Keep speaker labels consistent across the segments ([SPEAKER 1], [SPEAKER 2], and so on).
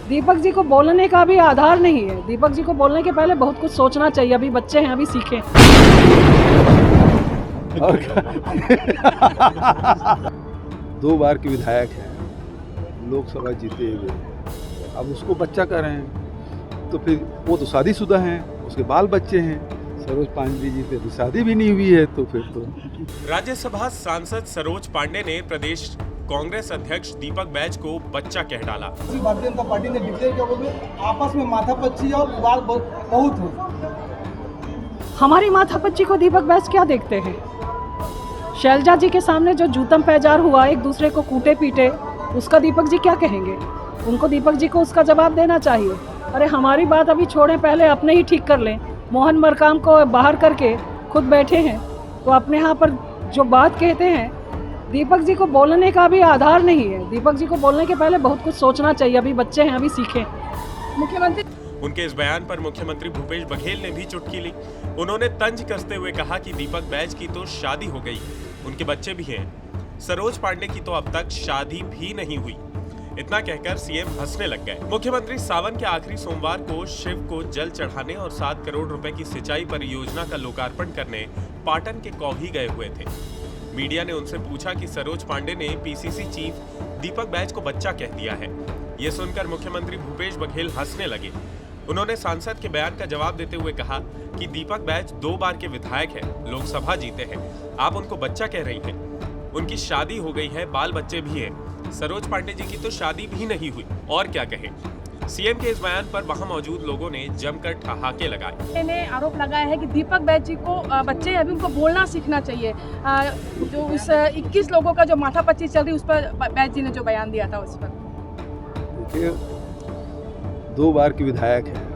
[SPEAKER 1] दीपक जी को बोलने का भी आधार नहीं है। दीपक जी को बोलने के पहले बहुत कुछ सोचना चाहिए। अभी बच्चे हैं, अभी सीखें।
[SPEAKER 2] दो बार के विधायक हैं, लोकसभा जीते हुए, अब उसको बच्चा कह रहे हैं, तो फिर वो तो शादीशुदा हैं, उसके बाल बच्चे हैं। सरोज पांडे जी से शादी भी नहीं हुई है, तो फिर तो।
[SPEAKER 3] राज्यसभा सांसद सरोज पांडे ने प्रदेश कांग्रेस अध्यक्ष दीपक बैज को बच्चा कह डाला।
[SPEAKER 4] भारतीय जनता पार्टी ने डिक्लेयर किया, बोले आपस में माथापच्ची और विवाद बहुत है।
[SPEAKER 1] हमारी माथापच्ची को दीपक बैज क्या देखते हैं? शैलजा जी के सामने जो जूतम पैजार हुआ, एक दूसरे को कूटे पीटे, उसका दीपक जी क्या कहेंगे? उनको दीपक जी को उसका जवाब देना चाहिए। अरे हमारी बात अभी छोड़ें, पहले अपने ही ठीक कर लें। मोहन मरकाम को बाहर करके खुद बैठे हैं, तो अपने यहाँ पर जो बात कहते हैं, दीपक जी को बोलने का भी आधार नहीं है। दीपक जी को बोलने के पहले बहुत कुछ सोचना चाहिए। अभी बच्चे हैं, अभी सीखें।
[SPEAKER 4] मुख्यमंत्री
[SPEAKER 3] उनके इस बयान पर मुख्यमंत्री भूपेश बघेल ने भी चुटकी ली। उन्होंने तंज कसते हुए कहा कि दीपक बैज की तो शादी हो गई, उनके बच्चे भी हैं। सरोज पांडे की तो अब तक शादी भी नहीं हुई। इतना कहकर सीएम हंसने लग गए। मुख्यमंत्री सावन के आखिरी सोमवार को शिव को जल चढ़ाने और 7 करोड़ रुपए की सिंचाई परियोजना का लोकार्पण करने पाटन के कौही गए हुए थे। मीडिया ने उनसे पूछा कि सरोज पांडे ने पीसीसी चीफ दीपक बैज को बच्चा कह दिया है। ये सुनकर मुख्यमंत्री भूपेश बघेल हंसने लगे। उन्होंने सांसद के बयान का जवाब देते हुए कहा कि दीपक बैज 2 बार के विधायक हैं, लोकसभा जीते हैं, आप उनको बच्चा कह रही हैं। उनकी शादी हो गई है, बाल बच्चे भी हैं। सरोज पांडे जी की तो शादी भी नहीं हुई, और क्या कहें। सीएम के इस बयान पर वहां मौजूद लोगों ने जमकर ठहाके लगाए।
[SPEAKER 5] मैंने आरोप लगाया है कि दीपक बैज जी को बच्चे अभी उनको बोलना सीखना चाहिए। जो उस 21 लोगों का जो माथापच्ची चल रही, उस पर बैज जी ने जो बयान दिया था, उस पर
[SPEAKER 2] देखिए, 2 बार के विधायक हैं,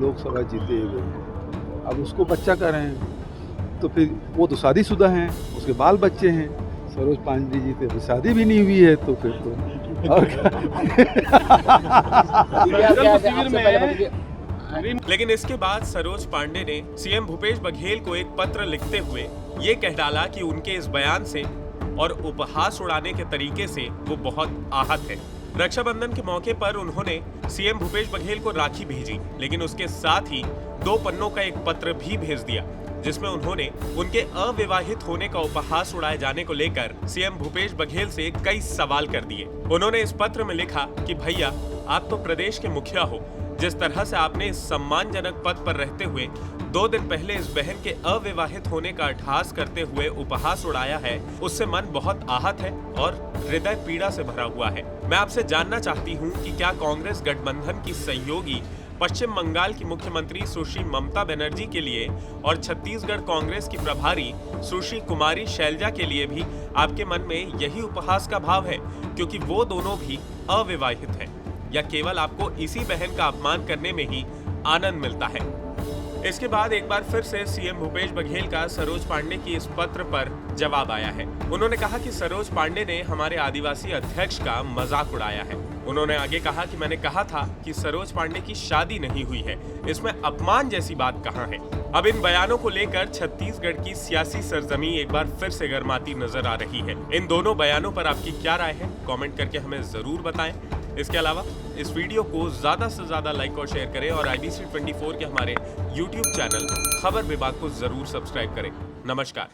[SPEAKER 2] लोकसभा जीते हुए, अब उसको बच्चा कह रहे हैं, तो फिर वो तो शादीशुदा हैं, उसके बाल बच्चे हैं। सरोज पांडे जी से शादी भी नहीं हुई है, तो फिर तो। और
[SPEAKER 3] लेकिन इसके बाद सरोज पांडे ने सीएम भूपेश बघेल को एक पत्र लिखते हुए ये कह डाला कि उनके इस बयान से और उपहास उड़ाने के तरीके से वो बहुत आहत है। रक्षाबंधन के मौके पर उन्होंने सीएम भूपेश बघेल को राखी भेजी, लेकिन उसके साथ ही 2 पन्नों का एक पत्र भी भेज दिया, जिसमें उन्होंने उनके अविवाहित होने का उपहास उड़ाए जाने को लेकर सीएम भूपेश बघेल से कई सवाल कर दिए। उन्होंने इस पत्र में लिखा कि भैया, आप तो प्रदेश के मुखिया हो, जिस तरह से आपने इस सम्मानजनक पद पर रहते हुए 2 दिन पहले इस बहन के अविवाहित होने का अट्टहास करते हुए उपहास उड़ाया है, उससे मन बहुत आहत है और हृदय पीड़ा से भरा हुआ है। मैं आपसे जानना चाहती हूँ कि क्या कांग्रेस गठबंधन की सहयोगी पश्चिम बंगाल की मुख्यमंत्री सुश्री ममता बनर्जी के लिए और छत्तीसगढ़ कांग्रेस की प्रभारी सुश्री कुमारी शैलजा के लिए भी आपके मन में यही उपहास का भाव है, क्योंकि वो दोनों भी अविवाहित हैं, या केवल आपको इसी बहन का अपमान करने में ही आनंद मिलता है? इसके बाद एक बार फिर से सीएम भूपेश बघेल का सरोज पांडे की इस पत्र पर जवाब आया है। उन्होंने कहा कि सरोज पांडे ने हमारे आदिवासी अध्यक्ष का मजाक उड़ाया है। उन्होंने आगे कहा कि मैंने कहा था कि सरोज पांडे की शादी नहीं हुई है, इसमें अपमान जैसी बात कहाँ है। अब इन बयानों को लेकर छत्तीसगढ़ की सियासी सरजमी एक बार फिर से गर्माती नजर आ रही है। इन दोनों बयानों पर आपकी क्या राय है, कमेंट करके हमें जरूर बताएं। इसके अलावा इस वीडियो को ज्यादा से ज्यादा लाइक और शेयर करें और IBC 24 के हमारे YouTube चैनल खबर विभाग को जरूर सब्सक्राइब करें। नमस्कार।